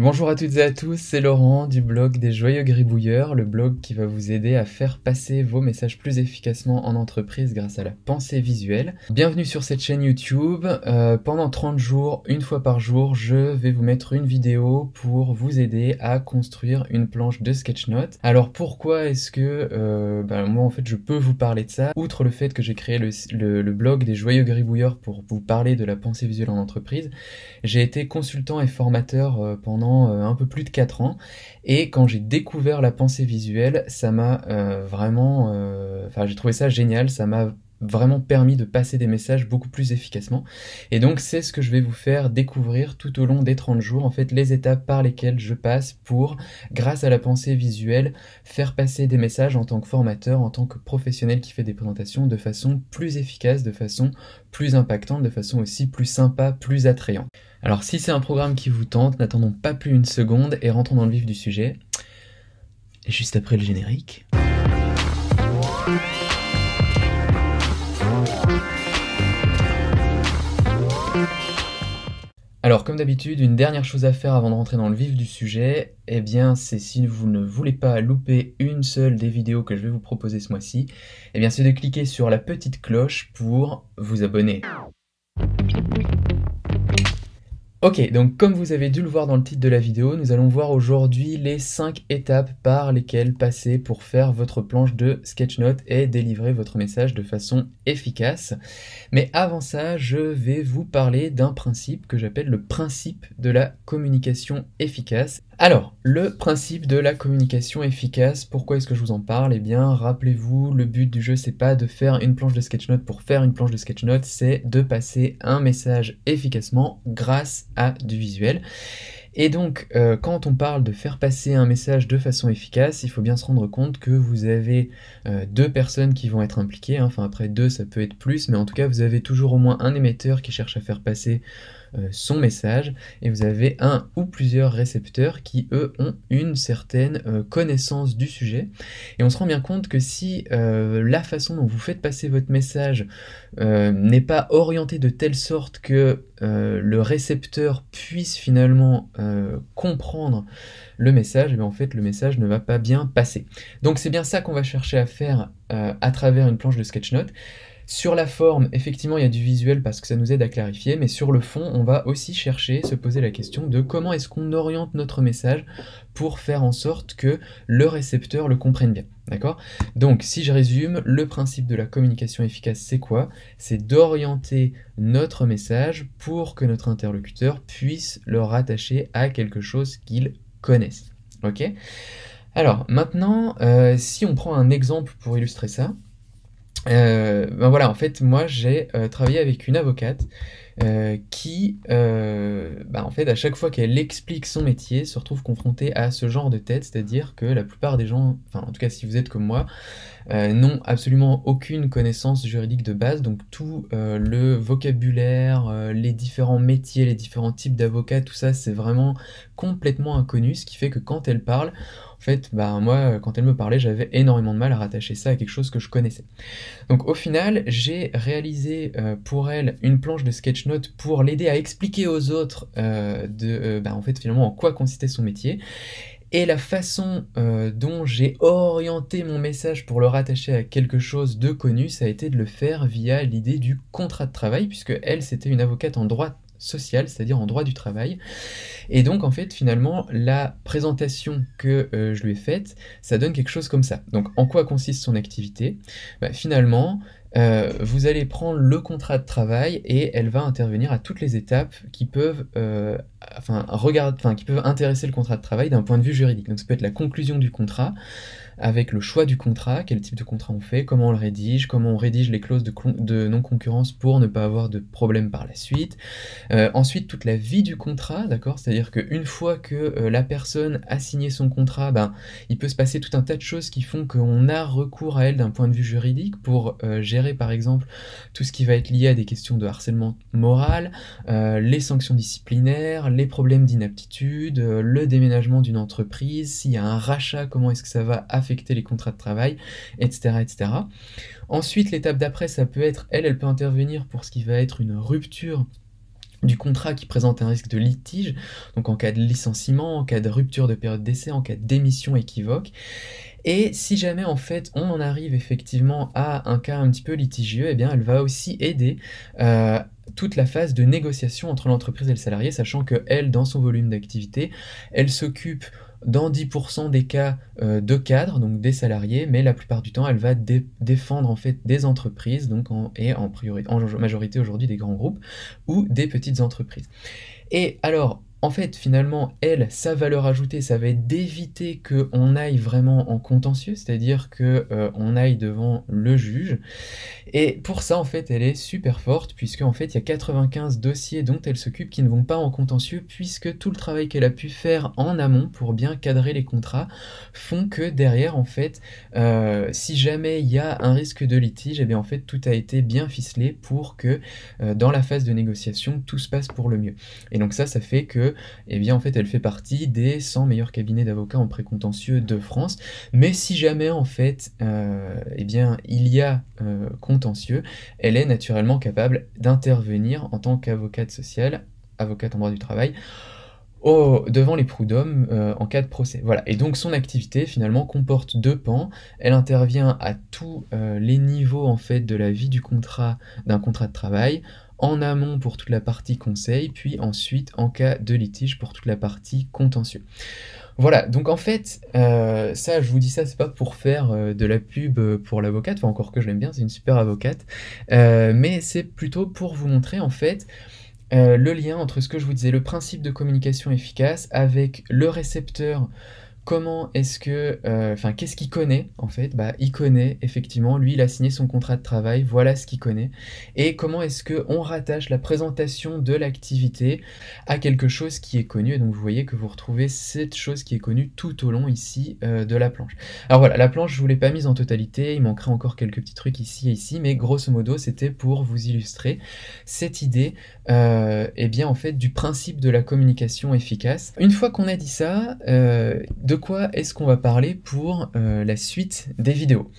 Bonjour à toutes et à tous, c'est Laurent du blog des Joyeux Gribouilleurs, le blog qui va vous aider à faire passer vos messages plus efficacement en entreprise grâce à la pensée visuelle. Bienvenue sur cette chaîne YouTube. Pendant 30 jours, une fois par jour, je vais vous mettre une vidéo pour vous aider à construire une planche de sketchnote. Alors pourquoi est-ce que moi en fait je peux vous parler de ça, outre le fait que j'ai créé le blog des Joyeux Gribouilleurs pour vous parler de la pensée visuelle en entreprise. J'ai été consultant et formateur pendant un peu plus de 4 ans, et quand j'ai découvert la pensée visuelle, ça m'a j'ai trouvé ça génial, ça m'a vraiment permis de passer des messages beaucoup plus efficacement. Et donc c'est ce que je vais vous faire découvrir tout au long des 30 jours, en fait les étapes par lesquelles je passe pour, grâce à la pensée visuelle, faire passer des messages en tant que formateur, en tant que professionnel qui fait des présentations de façon plus efficace, de façon plus impactante, de façon aussi plus sympa, plus attrayante. Alors si c'est un programme qui vous tente, n'attendons pas plus une seconde et rentrons dans le vif du sujet. Et juste après le générique. Alors comme d'habitude, une dernière chose à faire avant de rentrer dans le vif du sujet, eh bien c'est, si vous ne voulez pas louper une seule des vidéos que je vais vous proposer ce mois-ci, eh bien c'est de cliquer sur la petite cloche pour vous abonner. Ok, donc comme vous avez dû le voir dans le titre de la vidéo, nous allons voir aujourd'hui les 5 étapes par lesquelles passer pour faire votre planche de sketchnote et délivrer votre message de façon efficace. Mais avant ça, je vais vous parler d'un principe que j'appelle le principe de la communication efficace. Alors, le principe de la communication efficace, pourquoi est-ce que je vous en parle? Eh bien, rappelez-vous, le but du jeu, c'est pas de faire une planche de sketchnote pour faire une planche de sketchnote, c'est de passer un message efficacement grâce à du visuel. Et donc, quand on parle de faire passer un message de façon efficace, il faut bien se rendre compte que vous avez 2 personnes qui vont être impliquées, hein. Enfin après 2 ça peut être plus, mais en tout cas vous avez toujours au moins un émetteur qui cherche à faire passer son message, et vous avez un ou plusieurs récepteurs qui eux ont une certaine connaissance du sujet. Et on se rend bien compte que si la façon dont vous faites passer votre message n'est pas orientée de telle sorte que le récepteur puisse finalement comprendre le message, et bien en fait le message ne va pas bien passer. Donc c'est bien ça qu'on va chercher à faire à travers une planche de sketchnote. Sur la forme, effectivement, il y a du visuel parce que ça nous aide à clarifier, mais sur le fond, on va aussi chercher, se poser la question de comment est-ce qu'on oriente notre message pour faire en sorte que le récepteur le comprenne bien. D'accord? Donc, si je résume, le principe de la communication efficace, c'est quoi? C'est d'orienter notre message pour que notre interlocuteur puisse le rattacher à quelque chose qu'il connaisse. Ok? Alors, maintenant, si on prend un exemple pour illustrer ça, voilà, en fait, moi j'ai travaillé avec une avocate qui, en fait, à chaque fois qu'elle explique son métier, se retrouve confrontée à ce genre de tête, c'est-à-dire que la plupart des gens, enfin en tout cas si vous êtes comme moi, n'ont absolument aucune connaissance juridique de base, donc tout le vocabulaire, les différents métiers, les différents types d'avocats, tout ça c'est vraiment complètement inconnu, ce qui fait que quand elle parle, en fait, moi, quand elle me parlait, j'avais énormément de mal à rattacher ça à quelque chose que je connaissais. Donc au final, j'ai réalisé pour elle une planche de sketchnote pour l'aider à expliquer aux autres en fait, finalement, en quoi consistait son métier. Et la façon dont j'ai orienté mon message pour le rattacher à quelque chose de connu, ça a été de le faire via l'idée du contrat de travail, puisque elle, c'était une avocate en droit social, c'est-à-dire en droit du travail. Et donc en fait finalement la présentation que je lui ai faite, ça donne quelque chose comme ça. Donc en quoi consiste son activité? Finalement, vous allez prendre le contrat de travail et elle va intervenir à toutes les étapes qui peuvent qui peuvent intéresser le contrat de travail d'un point de vue juridique. Donc ça peut être la conclusion du contrat, avec le choix du contrat, quel type de contrat on fait, comment on le rédige, comment on rédige les clauses de non-concurrence pour ne pas avoir de problème par la suite. Ensuite, toute la vie du contrat, d'accord? C'est-à-dire qu'une fois que la personne a signé son contrat, il peut se passer tout un tas de choses qui font qu'on a recours à elle d'un point de vue juridique pour gérer par exemple tout ce qui va être lié à des questions de harcèlement moral, les sanctions disciplinaires, les problèmes d'inaptitude, le déménagement d'une entreprise, s'il y a un rachat, comment est-ce que ça va affecter les contrats de travail, etc. etc. Ensuite, l'étape d'après, ça peut être, elle peut intervenir pour ce qui va être une rupture du contrat qui présente un risque de litige, donc en cas de licenciement, en cas de rupture de période d'essai, en cas de démission équivoque. Et si jamais en fait on en arrive effectivement à un cas un petit peu litigieux, eh bien elle va aussi aider toute la phase de négociation entre l'entreprise et le salarié, sachant qu'elle, dans son volume d'activité, elle s'occupe dans 10% des cas de cadres, donc des salariés, mais la plupart du temps elle va défendre en fait des entreprises, donc en majorité aujourd'hui des grands groupes ou des petites entreprises. Et alors, en fait, finalement, elle, sa valeur ajoutée, ça va être d'éviter qu'on aille vraiment en contentieux, c'est-à-dire que on aille devant le juge. Et pour ça, en fait, elle est super forte, puisque en fait, il y a 95 dossiers dont elle s'occupe qui ne vont pas en contentieux, puisque tout le travail qu'elle a pu faire en amont pour bien cadrer les contrats font que derrière, en fait, si jamais il y a un risque de litige, eh bien en fait, tout a été bien ficelé pour que dans la phase de négociation, tout se passe pour le mieux. Et donc ça fait que, eh bien en fait, elle fait partie des 100 meilleurs cabinets d'avocats en précontentieux de France. Mais si jamais en fait, eh bien il y a contentieux, elle est naturellement capable d'intervenir en tant qu'avocate sociale, avocate en droit du travail, devant les prud'hommes en cas de procès. Voilà. Et donc son activité finalement comporte deux pans. Elle intervient à tous les niveaux en fait de la vie d'un contrat de travail, en amont pour toute la partie conseil, puis ensuite en cas de litige pour toute la partie contentieux. Voilà, donc en fait, ça, je vous dis ça, c'est pas pour faire de la pub pour l'avocate, enfin encore que je l'aime bien, c'est une super avocate, mais c'est plutôt pour vous montrer en fait le lien entre ce que je vous disais, le principe de communication efficace avec le récepteur. Comment est-ce que, enfin, qu'est-ce qu'il connaît en fait? Bah, il connaît effectivement, lui, il a signé son contrat de travail, voilà ce qu'il connaît. Et comment est-ce qu'on rattache la présentation de l'activité à quelque chose qui est connu? Et donc vous voyez que vous retrouvez cette chose qui est connue tout au long ici de la planche. Alors voilà, la planche, je vous l'ai pas mise en totalité, il manquerait encore quelques petits trucs ici et ici, mais grosso modo, c'était pour vous illustrer cette idée, eh bien en fait, du principe de la communication efficace. Une fois qu'on a dit ça, de quoi est-ce qu'on va parler pour la suite des vidéos?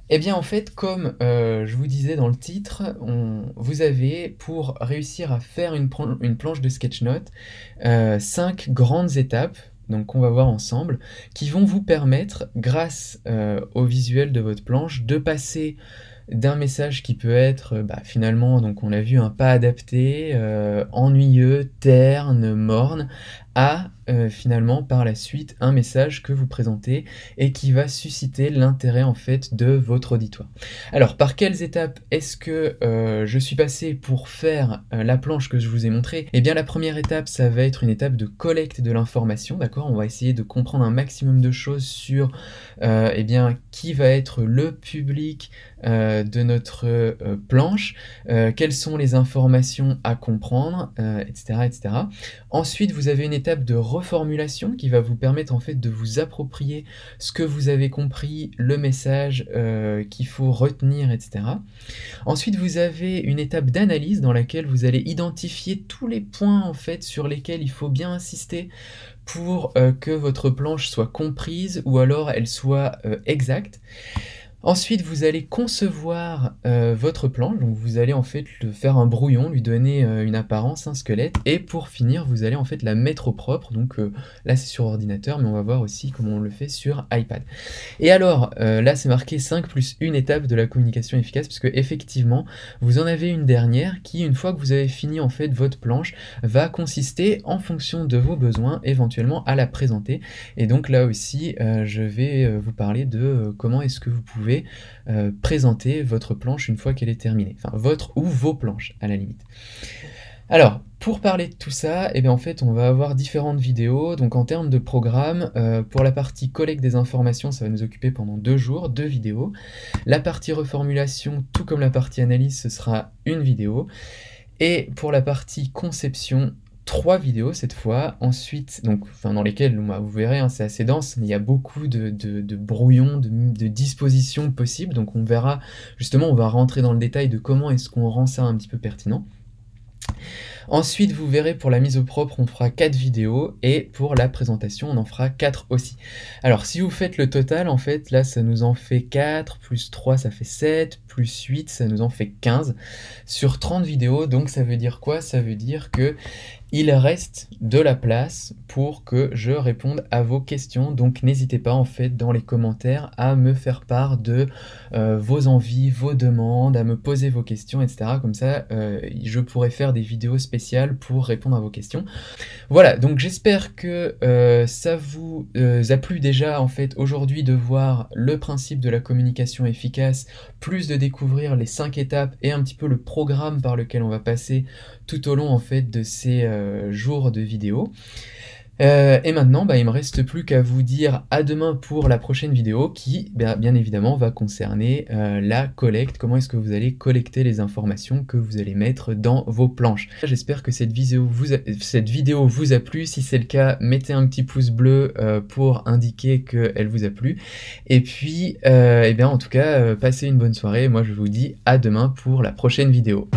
Eh bien en fait, comme je vous disais dans le titre, vous avez, pour réussir à faire une planche de sketchnote, 5 grandes étapes, donc qu'on va voir ensemble, qui vont vous permettre, grâce au visuel de votre planche, de passer d'un message qui peut être finalement, donc on l'a vu, pas adapté, ennuyeux, terne, morne, à finalement par la suite un message que vous présentez et qui va susciter l'intérêt en fait de votre auditoire. Alors par quelles étapes est-ce que je suis passé pour faire la planche que je vous ai montrée? Eh bien la première étape, ça va être une étape de collecte de l'information, d'accord? On va essayer de comprendre un maximum de choses sur eh bien qui va être le public de notre planche, quelles sont les informations à comprendre, etc., etc. Ensuite, vous avez une étape de reformulation qui va vous permettre en fait de vous approprier ce que vous avez compris, le message qu'il faut retenir, etc. Ensuite, vous avez une étape d'analyse dans laquelle vous allez identifier tous les points en fait sur lesquels il faut bien insister pour que votre planche soit comprise ou alors elle soit exacte. Ensuite, vous allez concevoir votre planche, donc vous allez en fait faire un brouillon, lui donner une apparence, un squelette, et pour finir, vous allez en fait la mettre au propre, donc là c'est sur ordinateur, mais on va voir aussi comment on le fait sur iPad. Et alors, là c'est marqué 5 plus 1 étape de la communication efficace, parce que effectivement, vous en avez une dernière qui, une fois que vous avez fini en fait votre planche, va consister en fonction de vos besoins, éventuellement à la présenter. Et donc là aussi, je vais vous parler de comment est-ce que vous pouvez présenter votre planche une fois qu'elle est terminée. Enfin, votre ou vos planches, à la limite. Alors, pour parler de tout ça, eh bien, en fait, on va avoir différentes vidéos. Donc, en termes de programme, pour la partie collecte des informations, ça va nous occuper pendant 2 jours, 2 vidéos. La partie reformulation, tout comme la partie analyse, ce sera une vidéo. Et pour la partie conception, 3 vidéos cette fois, ensuite, donc, dans lesquelles vous verrez, c'est assez dense, mais il y a beaucoup de brouillons, de dispositions possibles, donc on verra, justement, on va rentrer dans le détail de comment est-ce qu'on rend ça un petit peu pertinent. Ensuite, vous verrez pour la mise au propre, on fera 4 vidéos et pour la présentation, on en fera 4 aussi. Alors, si vous faites le total, en fait, là, ça nous en fait 4, plus 3, ça fait 7, plus 8, ça nous en fait 15 sur 30 vidéos. Donc, ça veut dire quoi? Ça veut dire que il reste de la place pour que je réponde à vos questions, donc n'hésitez pas en fait dans les commentaires à me faire part de vos envies, vos demandes, à me poser vos questions, etc. Comme ça, je pourrai faire des vidéos spéciales pour répondre à vos questions. Voilà, donc j'espère que ça vous a plu déjà en fait aujourd'hui de voir le principe de la communication efficace, plus de découvrir les 5 étapes et un petit peu le programme par lequel on va passer tout au long en fait de ces jours de vidéo. Et maintenant, il me reste plus qu'à vous dire à demain pour la prochaine vidéo qui, bien évidemment, va concerner la collecte. Comment est-ce que vous allez collecter les informations que vous allez mettre dans vos planches. J'espère que cette vidéo vous a plu. Si c'est le cas, mettez un petit pouce bleu pour indiquer qu'elle vous a plu. Et puis, en tout cas, passez une bonne soirée. Moi, je vous dis à demain pour la prochaine vidéo.